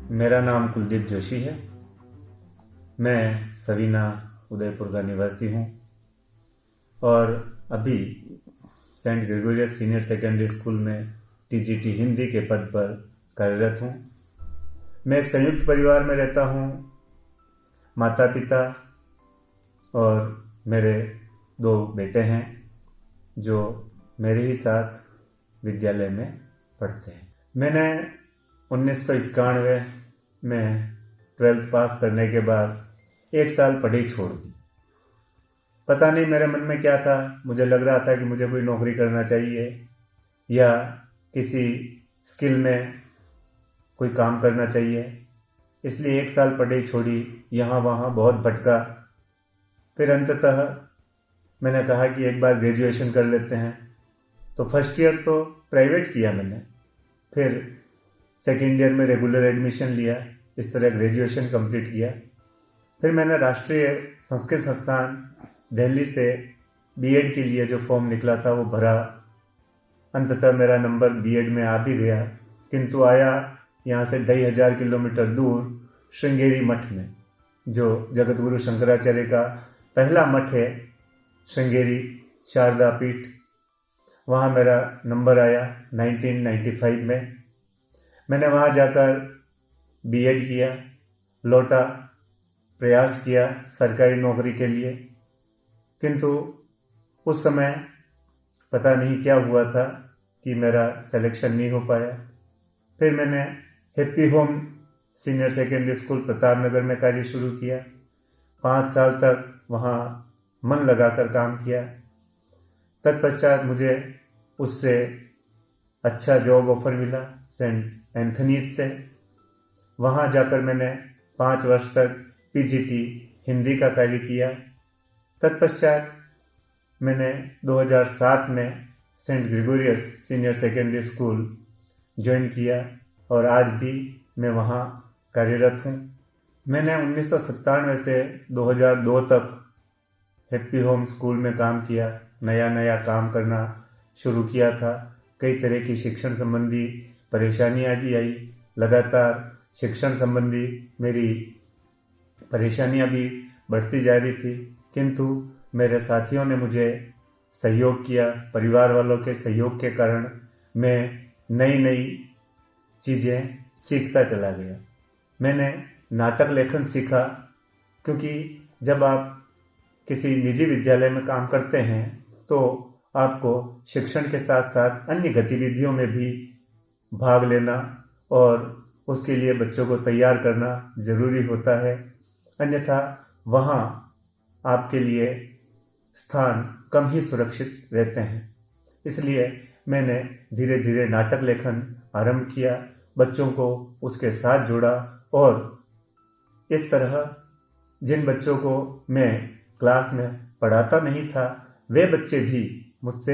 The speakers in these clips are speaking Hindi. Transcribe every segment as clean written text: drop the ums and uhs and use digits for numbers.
मेरा नाम कुलदीप जोशी है। मैं सवीना उदयपुर का निवासी हूँ और अभी saint Gregorios senior secondary school में टीजीटी हिंदी के पद पर कार्यरत हूँ। मैं एक संयुक्त परिवार में रहता हूँ। माता पिता और मेरे 2 बेटे हैं जो मेरे ही साथ विद्यालय में पढ़ते हैं। मैंने 1991 में 12th पास करने के बाद 1 साल पढ़ाई छोड़ दी। पता नहीं मेरे मन में क्या था। मुझे लग रहा था कि मुझे कोई नौकरी करना चाहिए या किसी स्किल में कोई काम करना चाहिए, इसलिए 1 साल पढ़ाई छोड़ी। यहाँ वहाँ बहुत भटका। फिर अंततः मैंने कहा कि एक बार ग्रेजुएशन कर लेते हैं। तो फर्स्ट ईयर तो प्राइवेट किया मैंने, फिर सेकेंड ईयर में रेगुलर एडमिशन लिया। इस तरह ग्रेजुएशन कंप्लीट किया। फिर मैंने राष्ट्रीय संस्कृत संस्थान दिल्ली से बीएड के लिए जो फॉर्म निकला था वो भरा। अंततः मेरा नंबर बीएड में आ भी गया, किंतु आया यहाँ से 2500 किलोमीटर दूर श्रृंगेरी मठ में, जो जगतगुरु शंकराचार्य का पहला मठ है, श्रृंगेरी शारदा पीठ। वहाँ मेरा नंबर आया 1995 में। मैंने वहाँ जाकर बीएड किया, लौटा, प्रयास किया सरकारी नौकरी के लिए, किंतु उस समय पता नहीं क्या हुआ था कि मेरा सिलेक्शन नहीं हो पाया। फिर मैंने happy home senior secondary school Pratap Nagar में कार्य शुरू किया। 5 साल तक वहाँ मन लगाकर काम किया। तत्पश्चात मुझे उससे अच्छा जॉब ऑफर मिला सेंट एंथनीज से। वहाँ जाकर मैंने 5 वर्ष तक पीजीटी हिंदी का कार्य किया। तत्पश्चात मैंने 2007 में saint Gregorios senior secondary school join किया और आज भी मैं वहाँ कार्यरत हूँ। मैंने 1997 से 2002 तक हैप्पी होम स्कूल में काम किया। नया काम करना शुरू किया था। कई तरह की शिक्षण संबंधी परेशानियाँ भी आई। लगातार शिक्षण संबंधी मेरी परेशानियाँ भी बढ़ती जा रही थी, किंतु मेरे साथियों ने मुझे सहयोग किया। परिवार वालों के सहयोग के कारण मैं नई चीज़ें सीखता चला गया। मैंने नाटक लेखन सीखा, क्योंकि जब आप किसी निजी विद्यालय में काम करते हैं तो आपको शिक्षण के साथ साथ अन्य गतिविधियों में भी भाग लेना और उसके लिए बच्चों को तैयार करना ज़रूरी होता है, अन्यथा वहाँ आपके लिए स्थान कम ही सुरक्षित रहते हैं। इसलिए मैंने धीरे धीरे नाटक लेखन आरंभ किया, बच्चों को उसके साथ जोड़ा और इस तरह जिन बच्चों को मैं क्लास में पढ़ाता नहीं था वे बच्चे भी मुझसे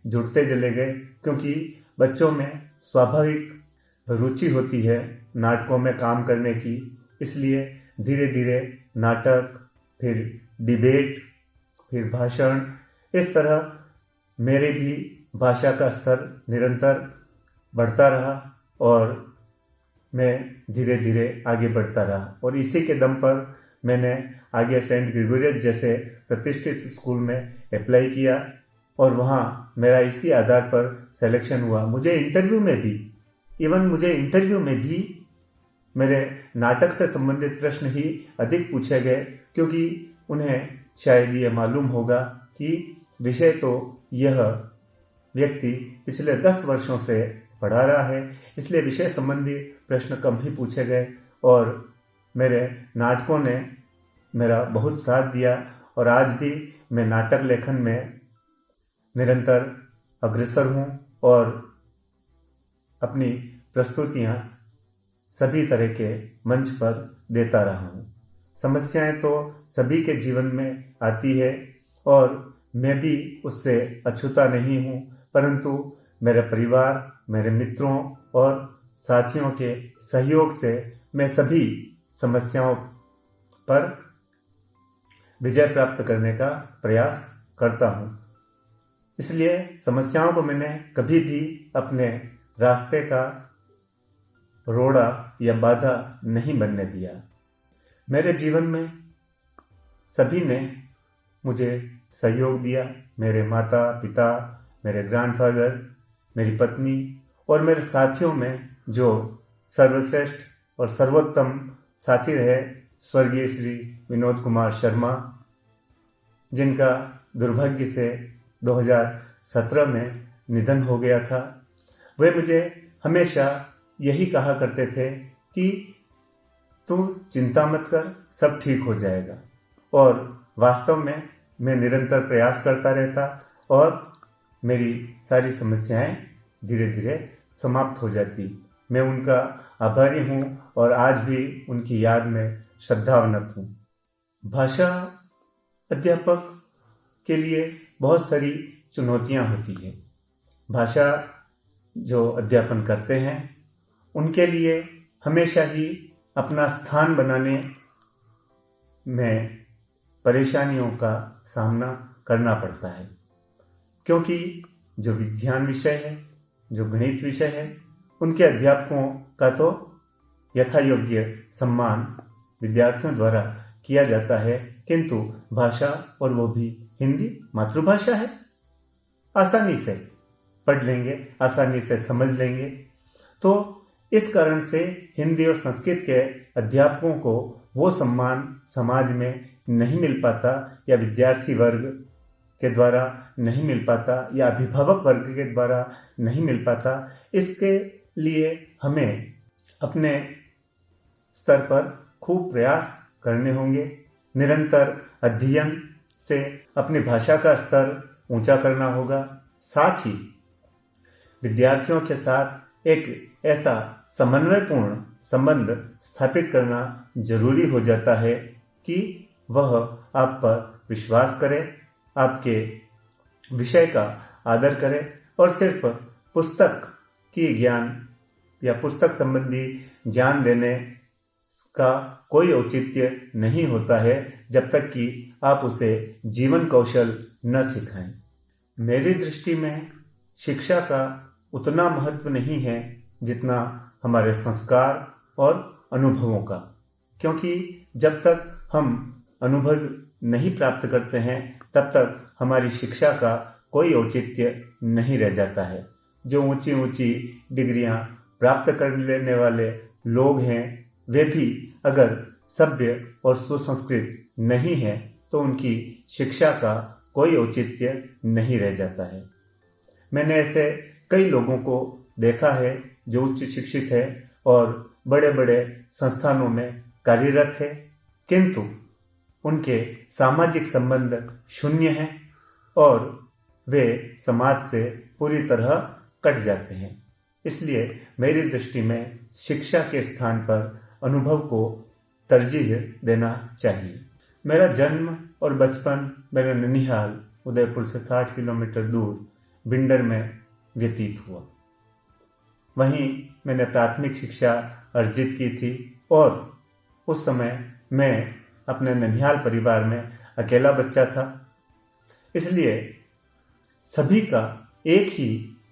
जुड़ते चले गए, क्योंकि बच्चों में स्वाभाविक रुचि होती है नाटकों में काम करने की। इसलिए धीरे धीरे नाटक, फिर डिबेट, फिर भाषण, इस तरह मेरे भी भाषा का स्तर निरंतर बढ़ता रहा और मैं धीरे धीरे आगे बढ़ता रहा। और इसी के दम पर मैंने आगे सेंट ग्रेगोरियस जैसे प्रतिष्ठित स्कूल में अप्लाई किया और वहाँ मेरा इसी आधार पर सिलेक्शन हुआ। मुझे इंटरव्यू में भी मेरे नाटक से संबंधित प्रश्न ही अधिक पूछे गए, क्योंकि उन्हें शायद ये मालूम होगा कि विषय तो यह व्यक्ति पिछले 10 वर्षों से पढ़ा रहा है, इसलिए विषय संबंधी प्रश्न कम ही पूछे गए और मेरे नाटकों ने मेरा बहुत साथ दिया और आज भी मैं नाटक लेखन में निरंतर अग्रसर हूँ और अपनी प्रस्तुतियाँ सभी तरह के मंच पर देता रहा हूँ। समस्याएं तो सभी के जीवन में आती है और मैं भी उससे अछूता नहीं हूँ, परंतु मेरे परिवार, मेरे मित्रों और साथियों के सहयोग से मैं सभी समस्याओं पर विजय प्राप्त करने का प्रयास करता हूँ। इसलिए समस्याओं को मैंने कभी भी अपने रास्ते का रोड़ा या बाधा नहीं बनने दिया। मेरे जीवन में सभी ने मुझे सहयोग दिया। मेरे माता पिता, मेरे ग्रैंडफादर, मेरी पत्नी और मेरे साथियों में जो सर्वश्रेष्ठ और सर्वोत्तम साथी रहे स्वर्गीय श्री विनोद कुमार शर्मा, जिनका दुर्भाग्य से 2017 में निधन हो गया था। वे मुझे हमेशा यही कहा करते थे कि तू चिंता मत कर, सब ठीक हो जाएगा। और वास्तव में मैं निरंतर प्रयास करता रहता और मेरी सारी समस्याएं धीरे धीरे समाप्त हो जाती। मैं उनका आभारी हूँ और आज भी उनकी याद में श्रद्धावनत हूँ। भाषा अध्यापक के लिए बहुत सारी चुनौतियाँ होती है। भाषा जो अध्यापन करते हैं उनके लिए हमेशा ही अपना स्थान बनाने में परेशानियों का सामना करना पड़ता है, क्योंकि जो विज्ञान विषय है, जो गणित विषय है, उनके अध्यापकों का तो यथायोग्य सम्मान विद्यार्थियों द्वारा किया जाता है, किंतु भाषा, और वो भी हिंदी मातृभाषा है, आसानी से पढ़ लेंगे, आसानी से समझ लेंगे। तो इस कारण से हिंदी और संस्कृत के अध्यापकों को वो सम्मान समाज में नहीं मिल पाता, या विद्यार्थी वर्ग के द्वारा नहीं मिल पाता, या अभिभावक वर्ग के द्वारा नहीं मिल पाता। इसके लिए हमें अपने स्तर पर खूब प्रयास करने होंगे। निरंतर अध्ययन से अपनी भाषा का स्तर ऊंचा करना होगा। साथ ही विद्यार्थियों के साथ एक ऐसा समन्वयपूर्ण संबंध स्थापित करना जरूरी हो जाता है कि वह आप पर विश्वास करे, आपके विषय का आदर करे, और सिर्फ पुस्तक की ज्ञान या पुस्तक संबंधी ज्ञान देने का कोई औचित्य नहीं होता है जब तक कि आप उसे जीवन कौशल न सिखाएं। मेरी दृष्टि में शिक्षा का उतना महत्व नहीं है जितना हमारे संस्कार और अनुभवों का, क्योंकि जब तक हम अनुभव नहीं प्राप्त करते हैं तब तक हमारी शिक्षा का कोई औचित्य नहीं रह जाता है। जो ऊंची ऊंची डिग्रियां प्राप्त कर लेने वाले लोग हैं, वे भी अगर सभ्य और सुसंस्कृत नहीं है तो उनकी शिक्षा का कोई औचित्य नहीं रह जाता है। मैंने ऐसे कई लोगों को देखा है जो उच्च शिक्षित है और बड़े बड़े संस्थानों में कार्यरत है, किंतु उनके सामाजिक संबंध शून्य हैं और वे समाज से पूरी तरह कट जाते हैं। इसलिए मेरी दृष्टि में शिक्षा के स्थान पर अनुभव को तरजीह देना चाहिए। मेरा जन्म और बचपन मेरा ननिहाल उदयपुर से 60 किलोमीटर दूर बिंडर में व्यतीत हुआ। वहीं मैंने प्राथमिक शिक्षा अर्जित की थी और उस समय मैं अपने ननिहाल परिवार में अकेला बच्चा था। इसलिए सभी का एक ही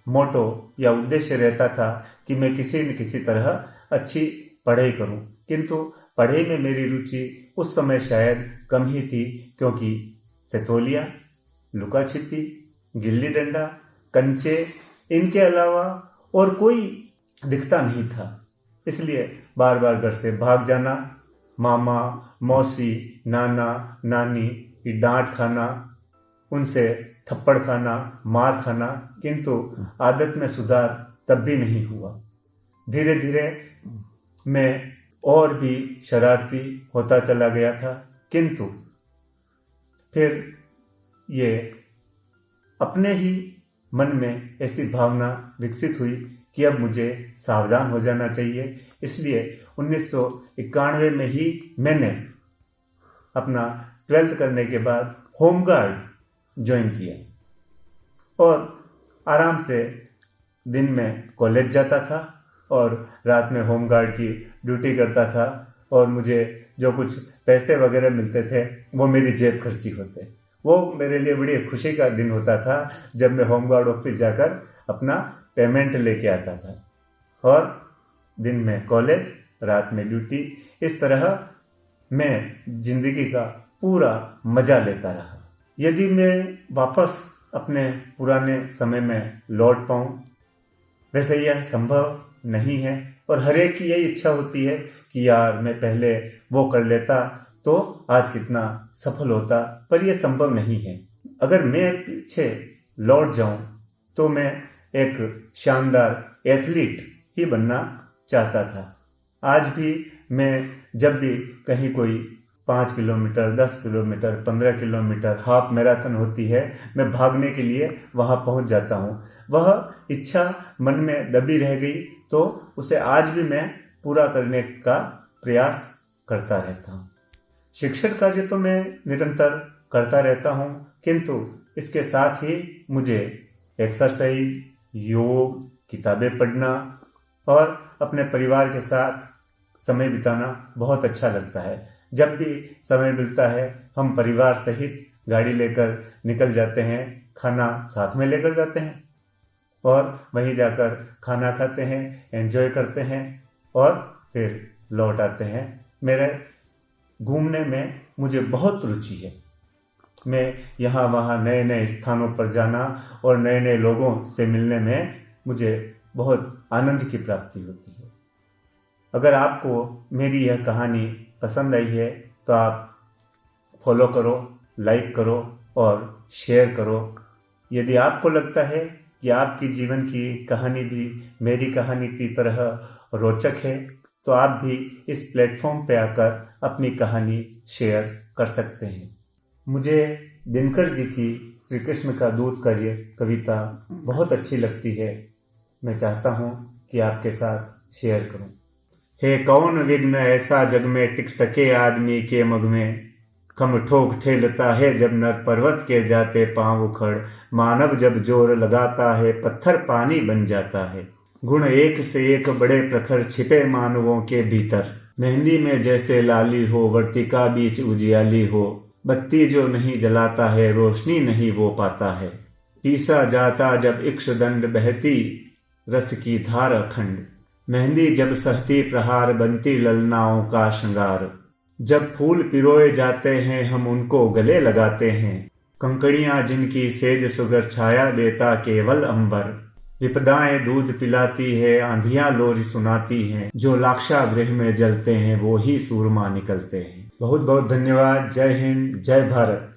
मोटो या उद्देश्य रहता था कि मैं किसी न किसी तरह अच्छी पढ़ाई करूं, किंतु पढ़ाई में मेरी रुचि उस समय शायद कम ही थी, क्योंकि सतोलिया, लुका छिपी, गिल्ली डंडा, कंचे, इनके अलावा और कोई दिखता नहीं था। इसलिए बार बार घर से भाग जाना, मामा, मौसी, नाना, नानी की डांट खाना, उनसे थप्पड़ खाना, मार खाना, किंतु आदत में सुधार तब भी नहीं हुआ। धीरे धीरे मैं और भी शरारती होता चला गया था, किंतु फिर ये अपने ही मन में ऐसी भावना विकसित हुई कि अब मुझे सावधान हो जाना चाहिए। इसलिए 1991 में ही मैंने अपना 12th करने के बाद होमगार्ड ज्वाइन किया और आराम से दिन में कॉलेज जाता था और रात में होमगार्ड की ड्यूटी करता था, और मुझे जो कुछ पैसे वगैरह मिलते थे वो मेरी जेब खर्ची होते। वो मेरे लिए बड़ी खुशी का दिन होता था जब मैं होमगार्ड ऑफिस जाकर अपना पेमेंट लेके आता था। और दिन में कॉलेज, रात में ड्यूटी, इस तरह मैं जिंदगी का पूरा मजा लेता रहा। यदि मैं वापस अपने पुराने समय में लौट पाऊं, वैसे यह संभव नहीं है और हर एक की यही इच्छा होती है कि यार मैं पहले वो कर लेता तो आज कितना सफल होता, पर यह संभव नहीं है। अगर मैं पीछे लौट जाऊं तो मैं एक शानदार एथलीट ही बनना चाहता था। आज भी मैं जब भी कहीं कोई 5 kilometre, 10 kilometre, 15 kilometre half marathon होती है, मैं भागने के लिए वहां पहुंच जाता हूं। वह इच्छा मन में दबी रह गई तो उसे आज भी मैं पूरा करने का प्रयास करता रहता हूं। शिक्षण कार्य तो मैं निरंतर करता रहता हूं, किंतु इसके साथ ही मुझे एक्सरसाइज, योग, किताबें पढ़ना और अपने परिवार के साथ समय बिताना बहुत अच्छा लगता है। जब भी समय मिलता है हम परिवार सहित गाड़ी लेकर निकल जाते हैं, खाना साथ में लेकर जाते हैं और वहीं जाकर खाना खाते हैं, एंजॉय करते हैं और फिर लौट आते हैं। मेरे घूमने में मुझे बहुत रुचि है। मैं यहाँ वहाँ नए नए स्थानों पर जाना और नए नए लोगों से मिलने में मुझे बहुत आनंद की प्राप्ति होती है। अगर आपको मेरी यह कहानी पसंद आई है तो आप फॉलो करो, लाइक करो और शेयर करो। यदि आपको लगता है कि आपकी जीवन की कहानी भी मेरी कहानी की तरह रोचक है तो आप भी इस प्लेटफॉर्म पे आकर अपनी कहानी शेयर कर सकते हैं। मुझे दिनकर जी की श्री कृष्ण का दूत का ये कविता बहुत अच्छी लगती है। मैं चाहता हूँ कि आपके साथ शेयर करूँ। हे कौन विघ्न ऐसा जग में टिक सके आदमी के मग में, कम ठोक ठेलता है जब नर पर्वत के जाते पांव उखड़, मानव जब जोर लगाता है पत्थर पानी बन जाता है। गुण एक से एक बड़े प्रखर छिपे मानवों के भीतर, मेहंदी में जैसे लाली हो वर्तिका बीच उजियाली हो, बत्ती जो नहीं जलाता है रोशनी नहीं वो पाता है। पीसा जाता जब इक्ष दंड बहती रस की धार अखंड, मेहंदी जब सहती प्रहार बनती ललनाओं का श्रृंगार। जब फूल पिरोए जाते हैं हम उनको गले लगाते हैं, कंकड़ियां जिनकी सेज सुगर छाया देता केवल अंबर। विपदाएं दूध पिलाती है आंधियां लोरी सुनाती हैं, जो लाक्षागृह में जलते हैं वो ही सूरमा निकलते हैं। बहुत बहुत धन्यवाद। जय हिंद, जय भारत।